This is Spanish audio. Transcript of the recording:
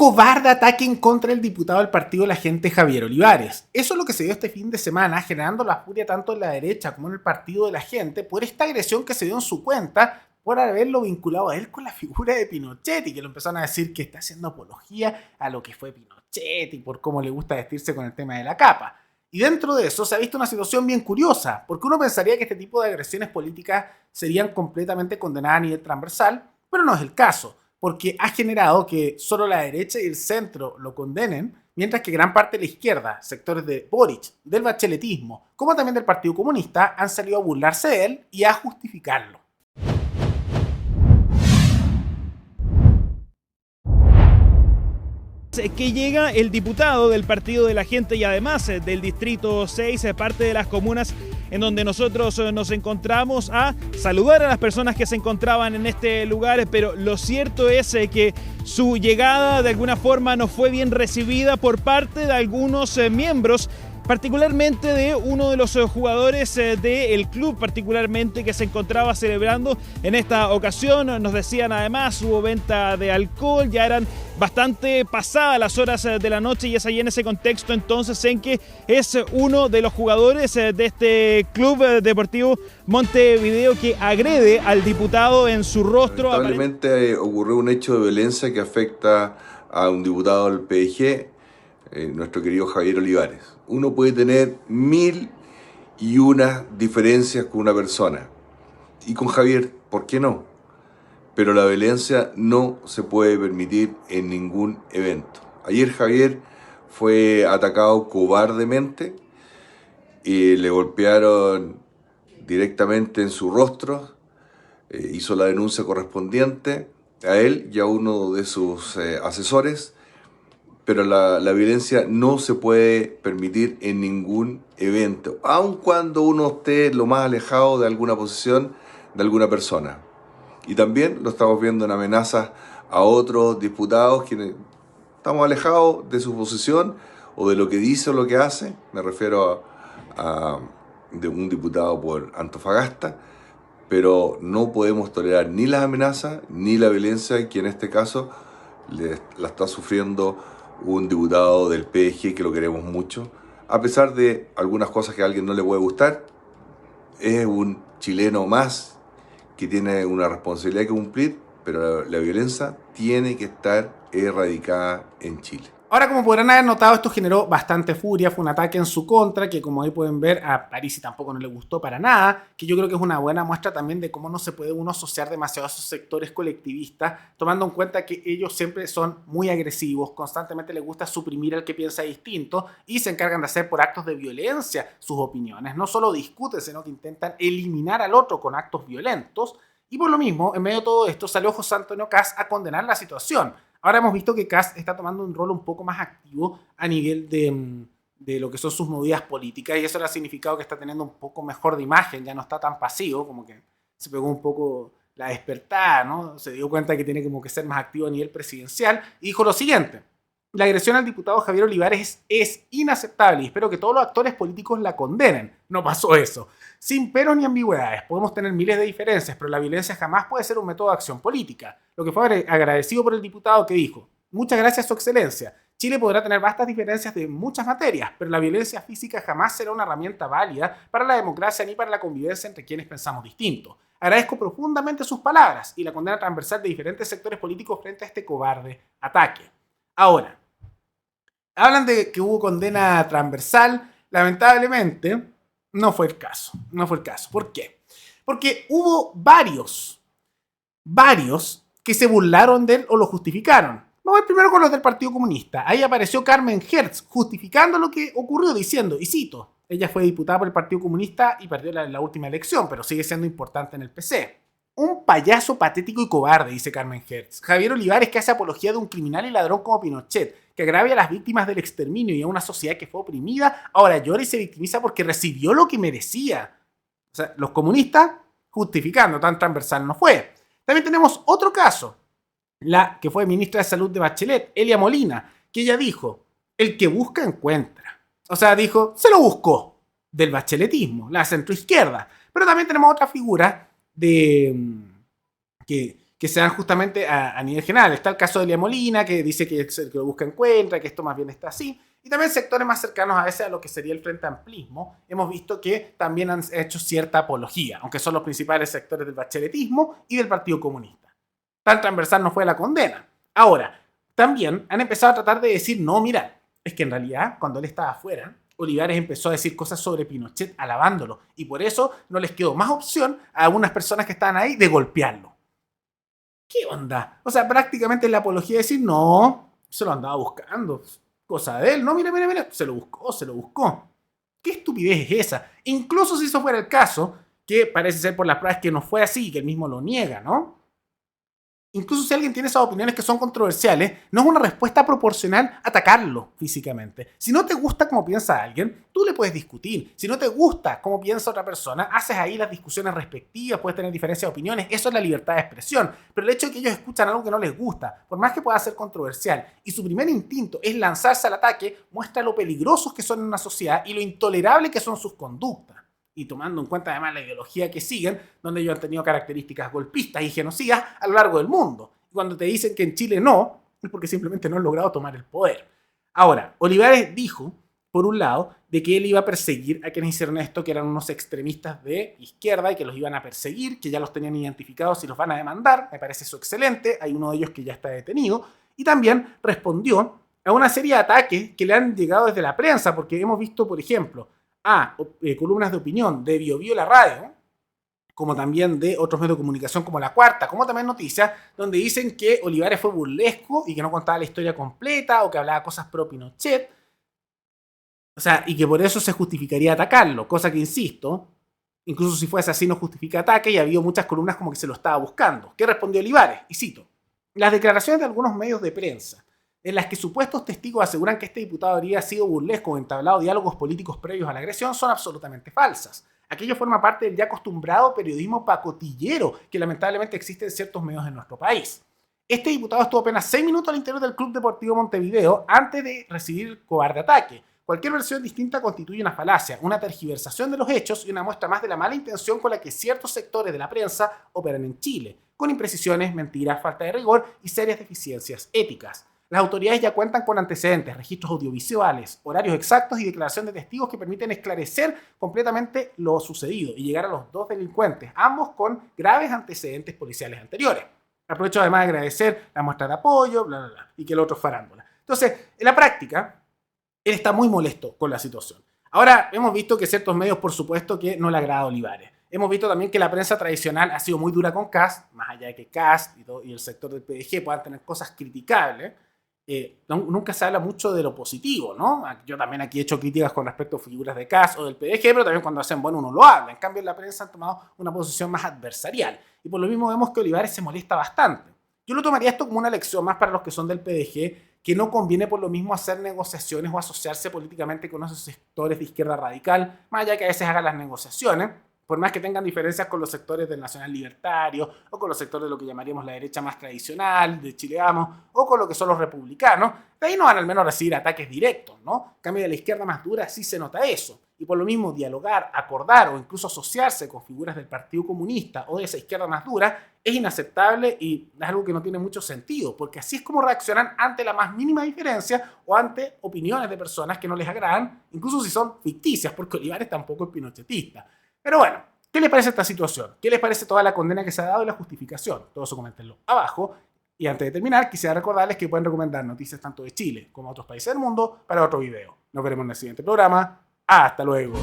cobarde ataque en contra del diputado del partido de la gente Javier Olivares. Eso es lo que se dio este fin de semana, generando la furia tanto en la derecha como en el partido de la gente por esta agresión que se dio en su cuenta por haberlo vinculado a él con la figura de Pinochet y que lo empezaron a decir que está haciendo apología a lo que fue Pinochet y por cómo le gusta vestirse con el tema de la capa. Y dentro de eso se ha visto una situación bien curiosa, porque uno pensaría que este tipo de agresiones políticas serían completamente condenadas a nivel transversal, pero no es el caso, porque ha generado que solo la derecha y el centro lo condenen, mientras que gran parte de la izquierda, sectores de Boric, del bacheletismo, como también del Partido Comunista, han salido a burlarse de él y a justificarlo. Que llega el diputado del Partido de la Gente y además del Distrito 6, parte de las comunas en donde nosotros nos encontramos, a saludar a las personas que se encontraban en este lugar, pero lo cierto es que su llegada de alguna forma no fue bien recibida por parte de algunos miembros, particularmente de uno de los jugadores del club, particularmente que se encontraba celebrando en esta ocasión. Nos decían además, hubo venta de alcohol, ya eran bastante pasadas las horas de la noche y es ahí en ese contexto entonces en que es uno de los jugadores de este club deportivo Montevideo que agrede al diputado en su rostro. Lamentablemente ocurrió un hecho de violencia que afecta a un diputado del PDG, nuestro querido Javier Olivares. Uno puede tener 1001 diferencias con una persona y con Javier, ¿por qué no? Pero la violencia no se puede permitir en ningún evento. Ayer Javier fue atacado cobardemente y le golpearon directamente en su rostro, hizo la denuncia correspondiente a él y a uno de sus asesores, pero la violencia no se puede permitir en ningún evento, aun cuando uno esté lo más alejado de alguna posición de alguna persona. Y también lo estamos viendo en amenazas a otros diputados quienes estamos alejados de su posición o de lo que dice o lo que hace. Me refiero de un diputado por Antofagasta, pero no podemos tolerar ni las amenazas ni la violencia que en este caso la está sufriendo un diputado del PDG que lo queremos mucho. A pesar de algunas cosas que a alguien no le puede gustar, es un chileno más que tiene una responsabilidad que cumplir, pero la violencia tiene que estar erradicada en Chile. Ahora, como podrán haber notado, esto generó bastante furia, fue un ataque en su contra, que como ahí pueden ver, a Parisi tampoco no le gustó para nada, que yo creo que es una buena muestra también de cómo no se puede uno asociar demasiado a esos sectores colectivistas, tomando en cuenta que ellos siempre son muy agresivos, constantemente les gusta suprimir al que piensa distinto y se encargan de hacer por actos de violencia sus opiniones. No solo discuten, sino que intentan eliminar al otro con actos violentos, y por lo mismo, en medio de todo esto, salió José Antonio Kast a condenar la situación. Ahora hemos visto que Kast está tomando un rol un poco más activo a nivel de lo que son sus movidas políticas y eso le ha significado que está teniendo un poco mejor de imagen, ya no está tan pasivo, como que se pegó un poco la despertada, ¿no? Se dio cuenta que tiene como que ser más activo a nivel presidencial y dijo lo siguiente: la agresión al diputado Javier Olivares es inaceptable y espero que todos los actores políticos la condenen. No pasó eso. Sin peros ni ambigüedades, podemos tener miles de diferencias, pero la violencia jamás puede ser un método de acción política. Lo que fue agradecido por el diputado que dijo: muchas gracias, Su Excelencia. Chile podrá tener vastas diferencias de muchas materias, pero la violencia física jamás será una herramienta válida para la democracia ni para la convivencia entre quienes pensamos distinto. Agradezco profundamente sus palabras y la condena transversal de diferentes sectores políticos frente a este cobarde ataque. Ahora, hablan de que hubo condena transversal. Lamentablemente, no fue el caso. No fue el caso. ¿Por qué? Porque hubo varios que se burlaron de él o lo justificaron. Vamos a ver primero con los del Partido Comunista. Ahí apareció Carmen Hertz justificando lo que ocurrió diciendo, y cito: ella fue diputada por el Partido Comunista y perdió la última elección, pero sigue siendo importante en el PC. Un payaso patético y cobarde, dice Carmen Hertz. Javier Olivares, que hace apología de un criminal y ladrón como Pinochet, que agravia a las víctimas del exterminio y a una sociedad que fue oprimida, ahora llora y se victimiza porque recibió lo que merecía. O sea, los comunistas justificando, tan transversal no fue. También tenemos otro caso, la que fue ministra de Salud de Bachelet, Elia Molina, que ella dijo: el que busca encuentra. O sea, dijo, se lo buscó, del bacheletismo, la centroizquierda. Pero también tenemos otra figura que que se dan justamente a nivel general. Está el caso de Elia Molina, que dice que el que lo busca encuentra, que esto más bien está así. Y también sectores más cercanos a veces a lo que sería el Frente Amplismo, hemos visto que también han hecho cierta apología, aunque son los principales sectores del bacheletismo y del Partido Comunista. Tan transversal no fue la condena. Ahora, también han empezado a tratar de decir, no, mira, es que en realidad cuando él estaba afuera, Olivares empezó a decir cosas sobre Pinochet alabándolo, y por eso no les quedó más opción a algunas personas que estaban ahí de golpearlo. ¿Qué onda? O sea, prácticamente es la apología de decir, no, se lo andaba buscando, cosa de él, no, mira, se lo buscó. ¿Qué estupidez es esa? Incluso si eso fuera el caso, que parece ser por las pruebas que no fue así y que él mismo lo niega, ¿no? Incluso si alguien tiene esas opiniones que son controversiales, no es una respuesta proporcional atacarlo físicamente. Si no te gusta cómo piensa alguien, tú le puedes discutir. Si no te gusta cómo piensa otra persona, haces ahí las discusiones respectivas, puedes tener diferencias de opiniones, eso es la libertad de expresión. Pero el hecho de que ellos escuchan algo que no les gusta, por más que pueda ser controversial, y su primer instinto es lanzarse al ataque, muestra lo peligrosos que son en una sociedad y lo intolerable que son sus conductas. Y tomando en cuenta además la ideología que siguen, donde ellos han tenido características golpistas y genocidas a lo largo del mundo. Y cuando te dicen que en Chile no, es porque simplemente no han logrado tomar el poder. Ahora, Olivares dijo, por un lado, de que él iba a perseguir a quienes hicieron esto, que eran unos extremistas de izquierda y que los iban a perseguir, que ya los tenían identificados y los van a demandar. Me parece eso excelente. Hay uno de ellos que ya está detenido. Y también respondió a una serie de ataques que le han llegado desde la prensa, porque hemos visto, por ejemplo, columnas de opinión de BioBio La Radio, como también de otros medios de comunicación como La Cuarta, como también Noticias, donde dicen que Olivares fue burlesco y que no contaba la historia completa o que hablaba cosas pro Pinochet. O sea, y que por eso se justificaría atacarlo, cosa que, insisto, incluso si fuese así no justifica ataque, y ha habido muchas columnas como que se lo estaba buscando. ¿Qué respondió Olivares? Y cito: las declaraciones de algunos medios de prensa en las que supuestos testigos aseguran que este diputado habría sido burlesco o entablado diálogos políticos previos a la agresión son absolutamente falsas. Aquello forma parte del ya acostumbrado periodismo pacotillero que lamentablemente existe en ciertos medios en nuestro país. Este diputado estuvo apenas 6 minutos al interior del Club Deportivo Montevideo antes de recibir el cobarde ataque. Cualquier versión distinta constituye una falacia, una tergiversación de los hechos y una muestra más de la mala intención con la que ciertos sectores de la prensa operan en Chile, con imprecisiones, mentiras, falta de rigor y serias deficiencias éticas. Las autoridades ya cuentan con antecedentes, registros audiovisuales, horarios exactos y declaración de testigos que permiten esclarecer completamente lo sucedido y llegar a los dos delincuentes, ambos con graves antecedentes policiales anteriores. Aprovecho además de agradecer la muestra de apoyo, bla, bla, bla, y que el otro es farándula. Entonces, en la práctica, él está muy molesto con la situación. Ahora, hemos visto que ciertos medios, por supuesto, que no le agrada a Olivares. Hemos visto también que la prensa tradicional ha sido muy dura con Kast, más allá de que Kast y el sector del PDG puedan tener cosas criticables. Nunca se habla mucho de lo positivo, ¿no? Yo también aquí he hecho críticas con respecto a figuras de Kast o del PDG, pero también cuando hacen bueno uno lo habla. En cambio, en la prensa han tomado una posición más adversarial. Y por lo mismo vemos que Olivares se molesta bastante. Yo lo tomaría esto como una lección más para los que son del PDG, que no conviene por lo mismo hacer negociaciones o asociarse políticamente con esos sectores de izquierda radical, más allá que a veces hagan las negociaciones, por más que tengan diferencias con los sectores del Nacional Libertario o con los sectores de lo que llamaríamos la derecha más tradicional, de Chile Vamos, o con lo que son los republicanos, de ahí no van al menos a recibir ataques directos, ¿no? En cambio, de la izquierda más dura sí se nota eso. Y por lo mismo, dialogar, acordar o incluso asociarse con figuras del Partido Comunista o de esa izquierda más dura es inaceptable y es algo que no tiene mucho sentido, porque así es como reaccionan ante la más mínima diferencia o ante opiniones de personas que no les agradan, incluso si son ficticias, porque Olivares tampoco es pinochetista. Pero bueno, ¿qué les parece esta situación? ¿Qué les parece toda la condena que se ha dado y la justificación? Todo eso coméntenlo abajo. Y antes de terminar, quisiera recordarles que pueden recomendar noticias tanto de Chile como de otros países del mundo para otro video. Nos veremos en el siguiente programa. ¡Hasta luego!